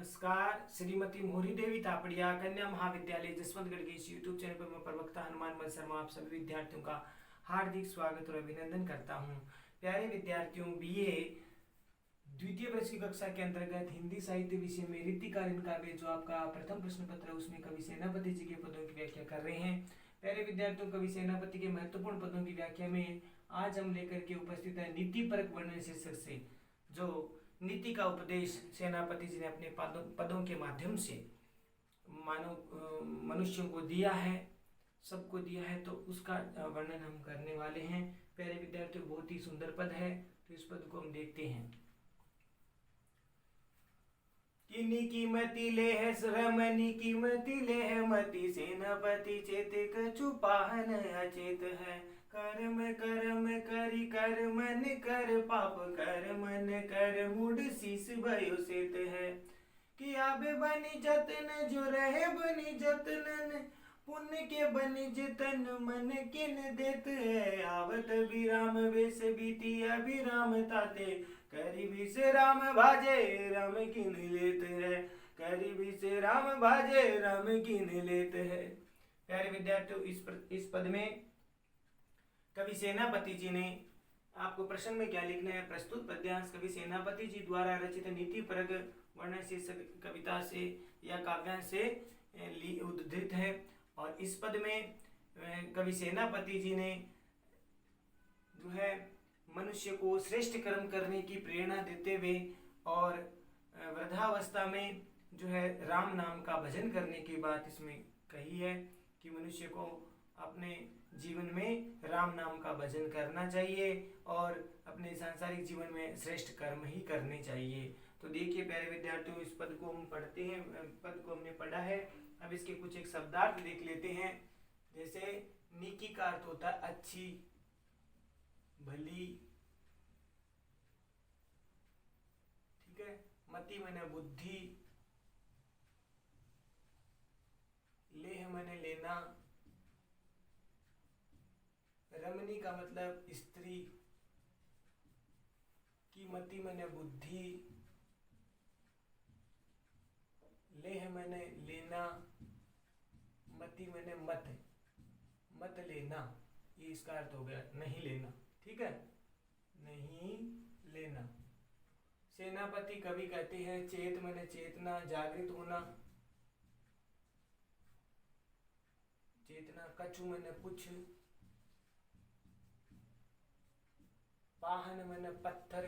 नमस्कार। श्रीमती मोहरी देवी तापड़िया कन्या महाविद्यालय जसवंतगढ़ के इस यूट्यूब चैनल पर मैं प्रवक्ता हनुमान मल शर्मा आप सभी विद्यार्थियों का हार्दिक स्वागत और अभिनंदन करता हूं। प्यारे विद्यार्थियों, बीए द्वितीय वर्ष की कक्षा के अंतर्गत हिंदी साहित्य विषय में ऋतिकालीन काव्य जो आपका प्रथम प्रश्न पत्र है उसमें कवि सेनापति जी के पदों की व्याख्या कर रहे हैं। प्यारे विद्यार्थियों, कवि सेनापति के महत्वपूर्ण पदों की व्याख्या में आज हम लेकर के उपस्थित है नीति परक वर्णन शीर्षक से, जो नीति का उपदेश सेनापति जी ने अपने पदों के माध्यम से मानव मनुष्यों को दिया है, सबको दिया है, तो उसका वर्णन हम करने वाले हैं। प्यारे विद्यार्थियों, बहुत ही सुंदर पद है, तो इस पद को हम देखते हैं। किन्नी कीमती ले है श्रमनी कीमती ले है मति सेनापति चेते कछुपाहन अचेत है। कर्म कर्म करी कर मन कर पाप कर मन कर मुड शीस भयो सेत है। कि आबे बनी जतन जो रहे बनी जतनन पुण्य के बनी जतन मन किन देत है। आवत विराम वेश बीती अभिराम ताते करी विश्राम भाजे राम किन लेत है। करी विश्राम भाजे राम किन लेत है। प्यारे विद्यार्थियों, इस पद में कवि सेनापति जी ने आपको प्रश्न में क्या लिखना है। प्रस्तुत पद्यांश कवि सेनापति जी द्वारा रचित नीति परक वर्णन शीर्षक कविता से या काव्यांश से उद्धृत है। और इस पद में कवि सेनापति जी ने जो है मनुष्य को श्रेष्ठ कर्म करने की प्रेरणा देते हुए और वृद्धावस्था में जो है राम नाम का भजन करने की बात इसमें कही है कि मनुष्य को अपने जीवन में राम नाम का भजन करना चाहिए और अपने सांसारिक जीवन में श्रेष्ठ कर्म ही करने चाहिए। तो देखिए प्यारे विद्यार्थियों, इस पद को हम पढ़ते हैं। पद को हमने पढ़ा है, अब इसके कुछ एक शब्दार्थ देख लेते हैं। जैसे नीकी का अर्थ होता है अच्छी, भली, ठीक है। मति माने बुद्धि, लेह माने लेना, रमणी का मतलब स्त्री, कीमती माने बुद्धि, लेह माने लेना, मति माने मत, मत लेना, ये इसका अर्थ हो गया नहीं लेना, ठीक है, नहीं लेना। सेनापति कवि कहते हैं चेत माने चेतना, जागृत होना, चेतना। कछु माने पुछ, पाहन माने पत्थर,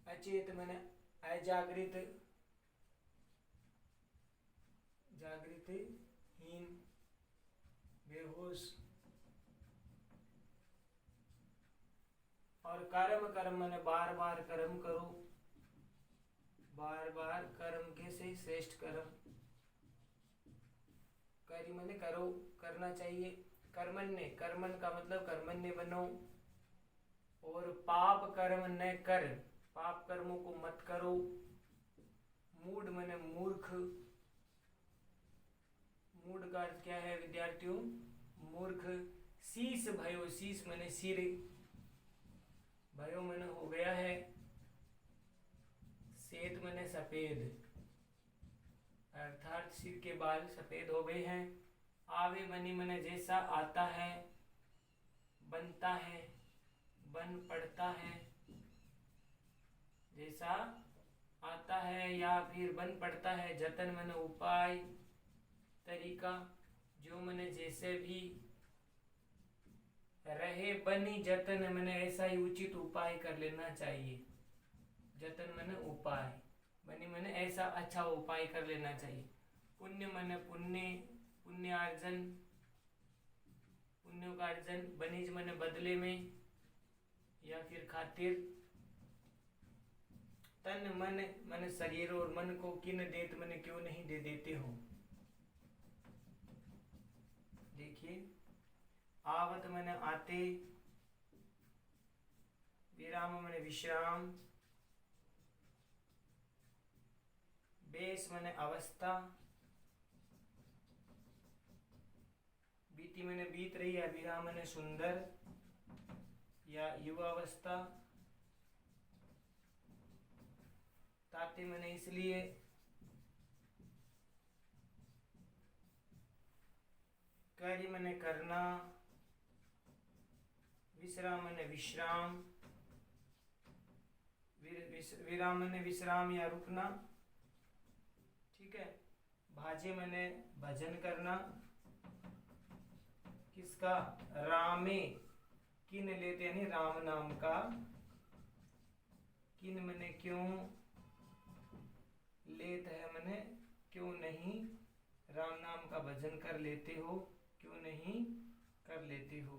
अचेत माने अजागृत, जागृत हीन, बेहोश। और कर्म कर्म माने बार बार कर्म करो, बार बार कर्म के से श्रेष्ठ कर्म। करी माने करो, करना चाहिए। कर्मण्य, कर्मन का मतलब कर्मण्य बनो। और पाप कर्म न कर, पाप कर्मों को मत करो। मूढ़ माने मूर्ख, मूढ़ का अर्थ क्या है विद्यार्थियों? मूर्ख। शीश भयो, शीश माने सिर, भयो माने हो गया है, श्वेत माने सफेद, अर्थात सिर के बाल सफेद हो गए हैं। आवे बनी माने जैसा आता है, बनता है, बन पड़ता है, जैसा आता है या फिर बन पड़ता है। जतन माने उपाय, तरीका, जो माने जैसे भी। रहे बनी जतन माने ऐसा ही उचित उपाय कर लेना चाहिए। जतन माने उपाय, बनी माने ऐसा अच्छा उपाय कर लेना चाहिए। पुण्य माने पुण्य, पुण्यार्जन, पुण्यों का अर्जन। बनिज माने बदले में या फिर खातिर। तन मन माने शरीर और मन को। किन देत माने क्यों नहीं दे देते हो। देखिए, आवत माने आते, विराम माने विश्राम, बेस माने अवस्था, बीती माने बीत रही है, विराम माने सुंदर या युवावस्था, पाती मैंने इसलिए, कार्य मैंने करना, विश्राम मैंने विश्राम, विराम मैंने विश्राम या रुकना, ठीक है। भाजे मैंने भजन करना, किसका, रामे, किन लेते यानी राम नाम का, किन मैंने क्यों, लेत है मैंने क्यों नहीं, राम नाम का भजन कर लेते हो, क्यों नहीं कर लेते हो,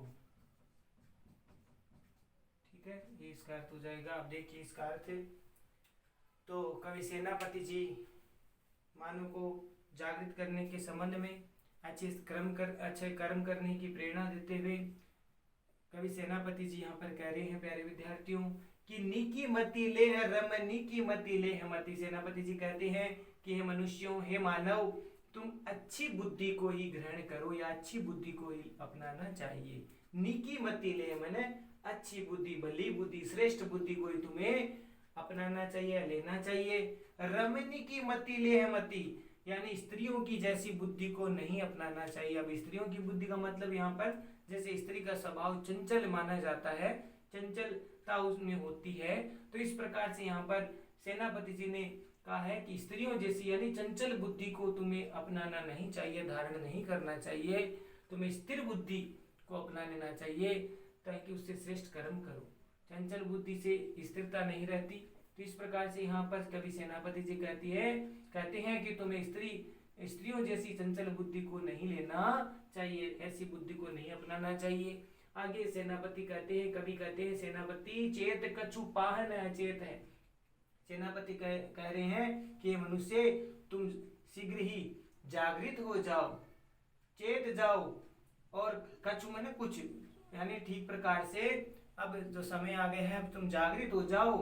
ठीक है। ये इसका अर्थ हो जाएगा। अब देखिए इसका अर्थ, तो कवि सेनापति जी मानव को जागृत करने के संबंध में अच्छे कर्म करने की प्रेरणा देते हुए कवि सेनापति जी यहाँ पर कह रहे हैं प्यारे विद्यार्थियों कि नीकी मति ले है रम, नीकी मति ले है मति। सेनापति जी कहते हैं कि हे मनुष्यों, हे मानव, तुम अच्छी बुद्धि को ही ग्रहण करो या अच्छी बुद्धि को ही अपनाना चाहिए। नीकी मति ले मैंने अच्छी बुद्धि, भली बुद्धि, श्रेष्ठ बुद्धि को ही तुम्हें अपनाना चाहिए, लेना चाहिए। रमनी की मति ले है मति, यानी स्त्रियों की जैसी बुद्धि को नहीं अपनाना चाहिए। अब स्त्रियों की बुद्धि का मतलब यहाँ पर जैसे स्त्री का स्वभाव चंचल माना जाता है, चंचलता उसमें होती है, तो इस प्रकार से यहाँ पर सेनापति जी ने कहा है कि स्त्रियों जैसी यानी चंचल बुद्धि को तुम्हें अपनाना नहीं चाहिए, धारण नहीं करना चाहिए। तुम्हें स्थिर बुद्धि को अपना लेना चाहिए ताकि उससे श्रेष्ठ कर्म करो। चंचल बुद्धि से स्थिरता नहीं रहती। तो इस प्रकार से यहाँ पर कवि सेनापति जी कहते हैं कि तुम्हें स्त्रियों जैसी चंचल बुद्धि को नहीं लेना चाहिए, ऐसी बुद्धि को नहीं अपनाना चाहिए। आगे सेनापति कवि कहते हैं सेनापति चेत कछु पाहन अचेत है। सेनापति कह रहे हैं कि मनुष्य तुम शीघ्र ही जागृत हो जाओ, चेत जाओ, और कछु मैंने कुछ यानी ठीक प्रकार से अब जो समय आ गया है अब तुम जागृत हो जाओ,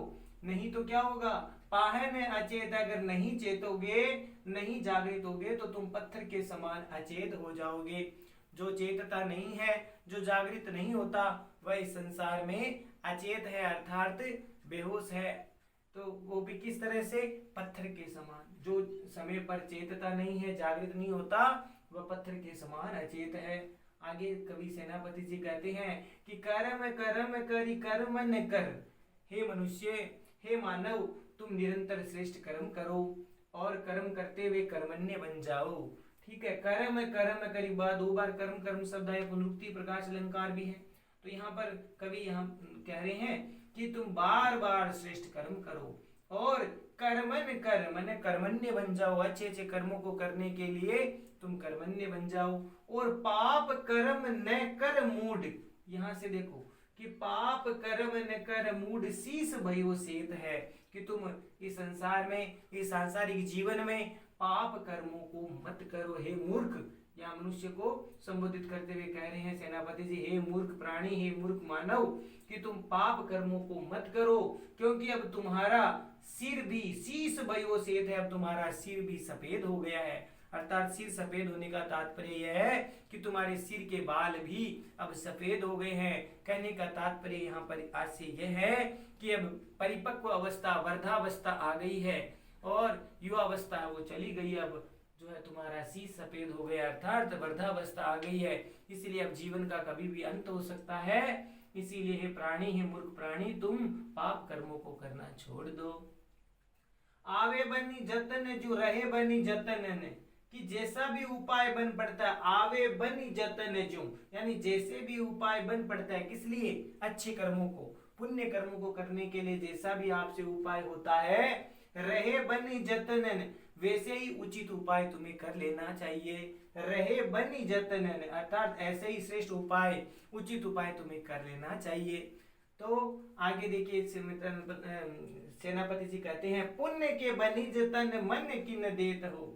नहीं तो क्या होगा, पाहन अचेत, अगर नहीं चेतोगे, नहीं जागृत होगे तो तुम पत्थर के समान अचेत हो जाओगे। जो चेतता नहीं है, जो जागृत नहीं होता, वह इस संसार में अचेत है अर्थात बेहोश है। तो वो भी किस तरह से, पत्थर के समान। जो समय पर चेतता नहीं है, जागृत नहीं होता, वह पत्थर के समान अचेत है। आगे कवि सेनापति जी कहते हैं कि कर्म कर्म करी कर्म न कर। हे मनुष्य, हे मानव, तुम निरंतर श्रेष्ठ कर्म करो और कर्म करते हुए कर्मण्य बन जाओ, ठीक है। कर्म कर्म करी, दो बार कर्म कर्म शब्द है, पुनरुक्ति प्रकाश अलंकार भी है। तो यहाँ पर कवि यहाँ कह रहे हैं कि तुम बार बार श्रेष्ठ कर्म करो और कर्मन कर मैंने कर्मण्य बन जाओ, अच्छे अच्छे कर्मों को करने के लिए तुम कर्मण्य बन जाओ। और पाप कर्म न कर मूढ़, यहाँ से देखो कि पाप कर्म न कर मूढ़ शीश भयो सेत है, कि तुम इस संसार में, इस सांसारिक जीवन में पाप कर्मों को मत करो। हे मूर्ख, या मनुष्य को संबोधित करते हुए कह रहे हैं सेनापति जी, हे मूर्ख प्राणी, हे मूर्ख मानव, कि तुम पाप कर्मों को मत करो, क्योंकि अब तुम्हारा सिर भी शीश भयो सेत है, अब तुम्हारा सिर भी सफेद हो गया है। अर्थात सिर सफेद होने का तात्पर्य यह है कि तुम्हारे सिर के बाल भी अब सफेद हो गए हैं। कहने का तात्पर्य यहाँ पर आज से यह है कि अब परिपक्व अवस्था, वृद्धावस्था आ गई है और युवावस्था वो चली गई। अब जो है तुम्हारा शीश सफेद हो गया, अर्थात वृद्धावस्था आ गई है, इसलिए अब जीवन का कभी भी अंत हो सकता है। इसीलिए हे प्राणी, हे मूर्ख प्राणी, तुम पाप कर्मों को करना छोड़ दो। आवे बनी जतन जो रहे बनी जतन ने, कि जैसा भी उपाय बन पड़ता है, आवे बनी जतन जो, यानी जैसे भी उपाय बन पड़ता है, किस लिए, अच्छे कर्मों को, पुण्य कर्मों को करने के लिए जैसा भी आपसे उपाय होता है, रहे बनी जतन, वैसे ही उचित उपाय तुम्हें कर लेना चाहिए। रहे बनी जतन, अर्थात ऐसे ही श्रेष्ठ उपाय, उचित उपाय तुम्हें कर लेना चाहिए। तो आगे देखिए सेनापति जी कहते हैं, पुण्य के बनी जतन मन की न देत हो,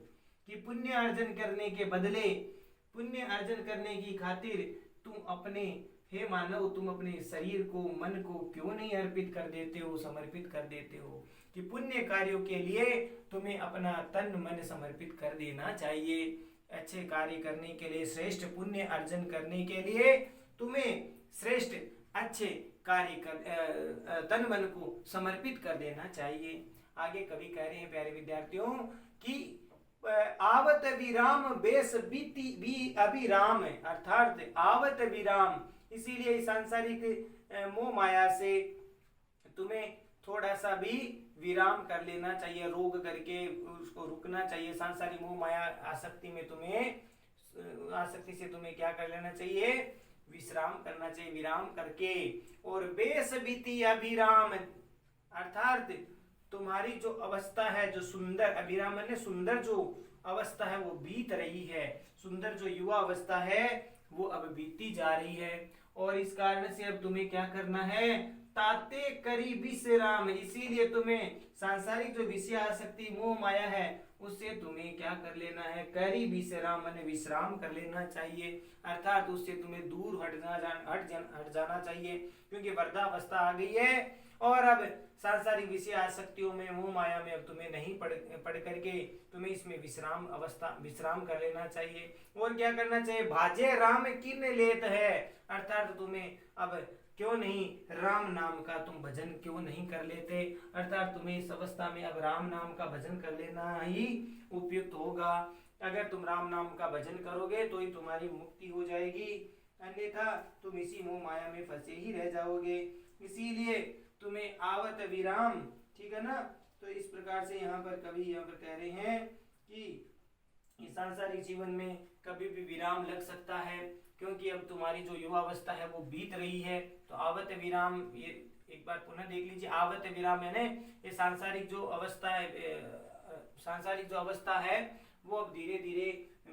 कि पुण्य अर्जन करने के बदले, पुण्य अर्जन करने की खातिर तुम अपने, हे मानव, तुम अपने शरीर को, मन को क्यों नहीं अर्पित कर देते हो, समर्पित कर देते हो, कि पुण्य कार्यों के लिए तुम्हें अपना तन मन समर्पित कर देना चाहिए। अच्छे कार्य करने के लिए, श्रेष्ठ पुण्य अर्जन करने के लिए तुम्हें श्रेष्ठ अच्छे कार्य कर तन मन को समर्पित कर देना चाहिए। आगे कवि कह रहे हैं प्यारे विद्यार्थियों कि आवत विराम बेस बीती भी अभिराम, अर्थात आवत विराम, इसीलिए सांसारिक मोह माया से तुम्हें थोड़ा सा भी विराम कर लेना चाहिए, रोक करके उसको रुकना चाहिए। सांसारिक मोह माया आसक्ति में तुम्हें, आसक्ति से तुम्हें क्या कर लेना चाहिए, विश्राम करना चाहिए, विराम करके। और बेस बीती अभिराम, अर्थात तुम्हारी जो अवस्था है, जो सुंदर, अभिराम ने सुंदर जो अवस्था है वो बीत रही है, सुंदर जो युवा अवस्था है वो अब बीती जा रही है। और इस कारण से अब तुम्हें क्या करना है, ताते करी विश्राम, इसीलिए तुम्हें सांसारिक जो विषय आसक्ति मोह माया है उससे तुम्हें क्या कर लेना है, करी विश्राम, माने विश्राम कर लेना चाहिए, अर्थात उससे तुम्हें दूर हट जाना चाहिए, क्योंकि वृद्धावस्था आ गई है और अब सांसारिक विषय आसक्तियों में, मोह माया में अब तुम्हें नहीं पढ़ करके तुम्हें इसमें विश्राम कर लेना चाहिए। और क्या करना चाहिए, भाजे राम किन लेत है, अर्थात तुम्हें अब क्यों नहीं राम नाम का तुम भजन क्यों नहीं कर लेते, अर्थात तुम्हें इस अवस्था में अब राम नाम का भजन कर लेना ही उपयुक्त होगा। अगर तुम राम नाम का भजन करोगे तो ही तुम्हारी मुक्ति हो जाएगी, अन्यथा तुम इसी मोह माया में फंसे ही रह जाओगे। इसीलिए तुम्हें आवत विराम, ठीक है ना। तो इस प्रकार से यहाँ पर कवि यहाँ पर कह रहे हैं कि सांसारिक जीवन में कभी भी विराम लग सकता है, क्योंकि अब तुम्हारी जो युवावस्था है वो बीत रही है। तो आवत विराम, ये एक बार पुनः देख लीजिए, आवत विराम यानी ये सांसारिक जो अवस्था है, सांसारिक जो अवस्था है वो अब धीरे धीरे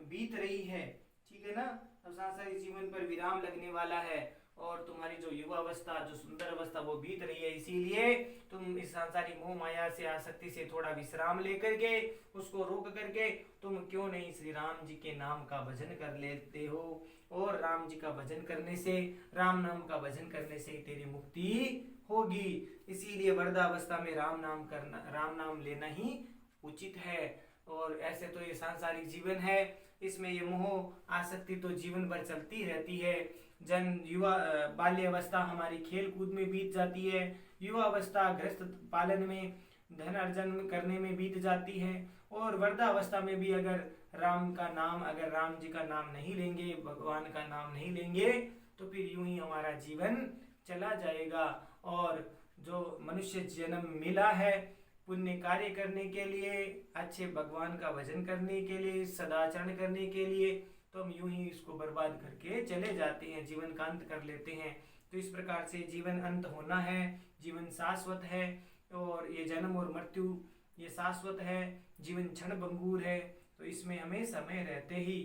बीत रही है, ठीक है ना। अब सांसारिक जीवन पर विराम लगने वाला है और तुम्हारी जो युवा अवस्था, जो सुंदर अवस्था वो बीत रही है, इसीलिए तुम इस सांसारिक मोह माया से, आसक्ति से थोड़ा विश्राम लेकर के, उसको रोक करके तुम क्यों नहीं श्री राम जी के नाम का भजन कर लेते हो। और राम जी का भजन करने से, राम नाम का भजन करने से तेरी मुक्ति होगी। इसीलिए वृद्धावस्था में राम नाम करना, राम नाम लेना ही उचित है। और ऐसे तो ये सांसारिक जीवन है, इसमें ये मोह आसक्ति तो जीवन भर चलती रहती है। युवा बाल्य अवस्था हमारी खेल कूद में बीत जाती है, युवा अवस्था गृहस्थ पालन में, धन अर्जन करने में बीत जाती है, और वृद्धावस्था में भी अगर राम का नाम, अगर राम जी का नाम नहीं लेंगे, भगवान का नाम नहीं लेंगे, तो फिर यूं ही हमारा जीवन चला जाएगा। और जो मनुष्य जन्म मिला है पुण्य कार्य करने के लिए, अच्छे भगवान का भजन करने के लिए, सदाचरण करने के लिए, तो हम यूं ही इसको बर्बाद करके चले जाते हैं, जीवन का अंत कर लेते हैं। तो इस प्रकार से जीवन अंत होना है, जीवन शाश्वत है, और ये जन्म और मृत्यु ये शाश्वत है, जीवन क्षण भंगुर है। तो इसमें हमें समय रहते ही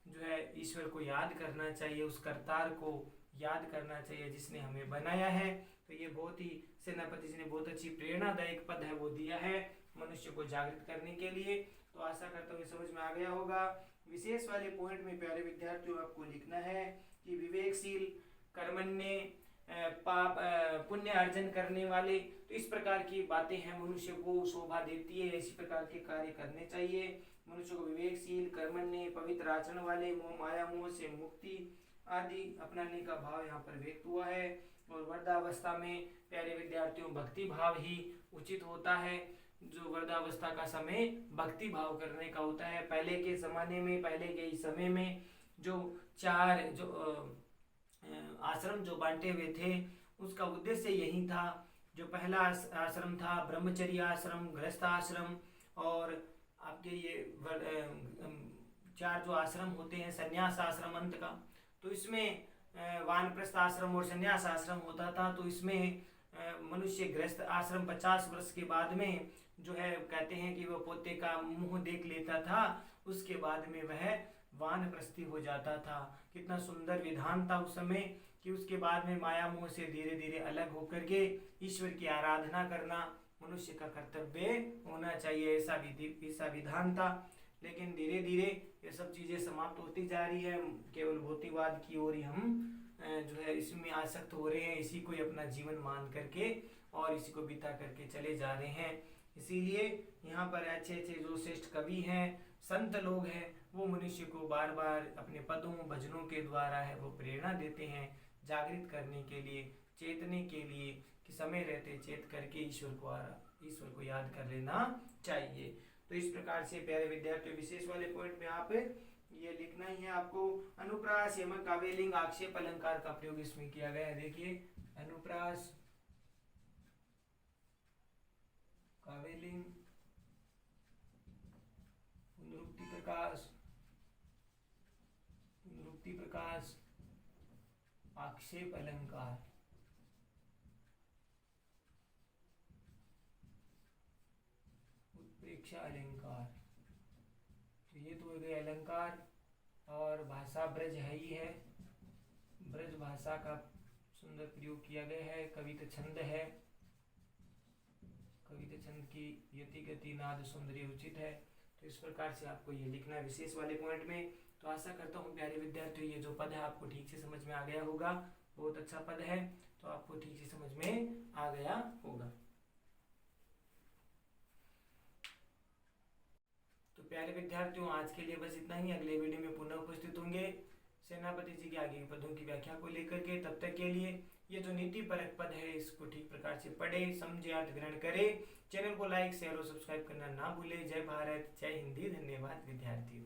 जो है ईश्वर को याद करना चाहिए, उस करतार को याद करना चाहिए जिसने हमें बनाया है। तो ये बहुत ही, सेनापति जी ने बहुत अच्छी प्रेरणादायक पद है वो दिया है मनुष्य को जागृत करने के लिए। तो आशा करता हूँ समझ में आ गया होगा। विशेष वाले पॉइंट में प्यारे विद्यार्थियों आपको लिखना है कि विवेकशील, कर्मण्य, पाप पुण्य अर्जन करने वाले, तो इस प्रकार की बातें हैं मनुष्य को शोभा देती है, इसी प्रकार के कार्य करने चाहिए। मनुष्य को विवेकशील, कर्मण्य, पवित्र आचरण वाले, मोह माया मोह से मुक्ति आदि अपनाने का भाव यहाँ पर व्यक्त हुआ है। और वृद्धावस्था में प्यारे विद्यार्थियों भक्ति भाव ही उचित होता है। जो वृद्धावस्था का समय भक्ति भाव करने का होता है। पहले के जमाने में, पहले के समय में जो चार जो आश्रम जो बांटे हुए थे उसका उद्देश्य यही था। जो पहला आश्रम था ब्रह्मचर्य आश्रम, गृहस्थ आश्रम, और आपके ये चार जो आश्रम होते हैं, संन्यास आश्रम अंत का, तो इसमें वानप्रस्थ आश्रम और संन्यास आश्रम होता था। तो इसमें मनुष्य गृहस्थ आश्रम 50 वर्ष के बाद में जो है कहते हैं कि वह पोते का मुंह देख लेता था, उसके बाद में वह वानप्रस्थी हो जाता था। कितना सुंदर विधान था उस समय कि उसके बाद में माया मोह से धीरे धीरे अलग होकर के ईश्वर की आराधना करना मनुष्य का कर्तव्य होना चाहिए, ऐसा विधान था। लेकिन धीरे धीरे ये सब चीजें समाप्त होती जा रही है, केवल भौतिकवाद की ओर ही हम जो है इसमें आसक्त हो रहे हैं, इसी को ही अपना जीवन मान करके और इसी को बिता करके चले जा रहे हैं। इसीलिए यहाँ पर अच्छे अच्छे जो श्रेष्ठ कवि हैं, संत लोग हैं, वो मनुष्य को बार बार अपने पदों भजनों के द्वारा है वो प्रेरणा देते हैं जागृत करने के लिए, चेतने के लिए, कि समय रहते चेत करके ईश्वर को याद कर लेना चाहिए। तो इस प्रकार से प्यारे विद्यार्थियों विशेष वाले पॉइंट में आप ये लिखना ही है आपको। अनुप्रास यमक काव्यलिंग आक्षेप अलंकार का प्रयोग इसमें किया गया है। देखिए अनुप्रास काव्यलिंग पुनरुक्ति प्रकाश आक्षेप अलंकार उत्प्रेक्षा अलंकार। तो ये तो हो गए अलंकार। और भाषा ब्रज है ही है, ब्रज भाषा का सुंदर प्रयोग किया गया है। कविता छंद है, कविता छंद की यति गति नाद सौंदर्य उचित है। तो इस प्रकार से आपको ये लिखना है विशेष वाले पॉइंट में। तो आशा करता हूँ प्यारे विद्यार्थियों ये जो पद है आपको ठीक से समझ में आ गया होगा। बहुत अच्छा पद है, तो आपको ठीक से समझ में आ गया होगा। तो प्यारे विद्यार्थियों आज के लिए बस इतना ही। अगले वीडियो में पुनः उपस्थित होंगे सेनापति जी के आगे के पदों की व्याख्या को लेकर के। तब तक के लिए ये जो नीति परक पद है इसको ठीक प्रकार से पढ़े, समझे, अर्थ ग्रहण करे। चैनल को लाइक शेयर और सब्सक्राइब करना ना भूले। जय भारत, जय हिंदी। धन्यवाद विद्यार्थियों।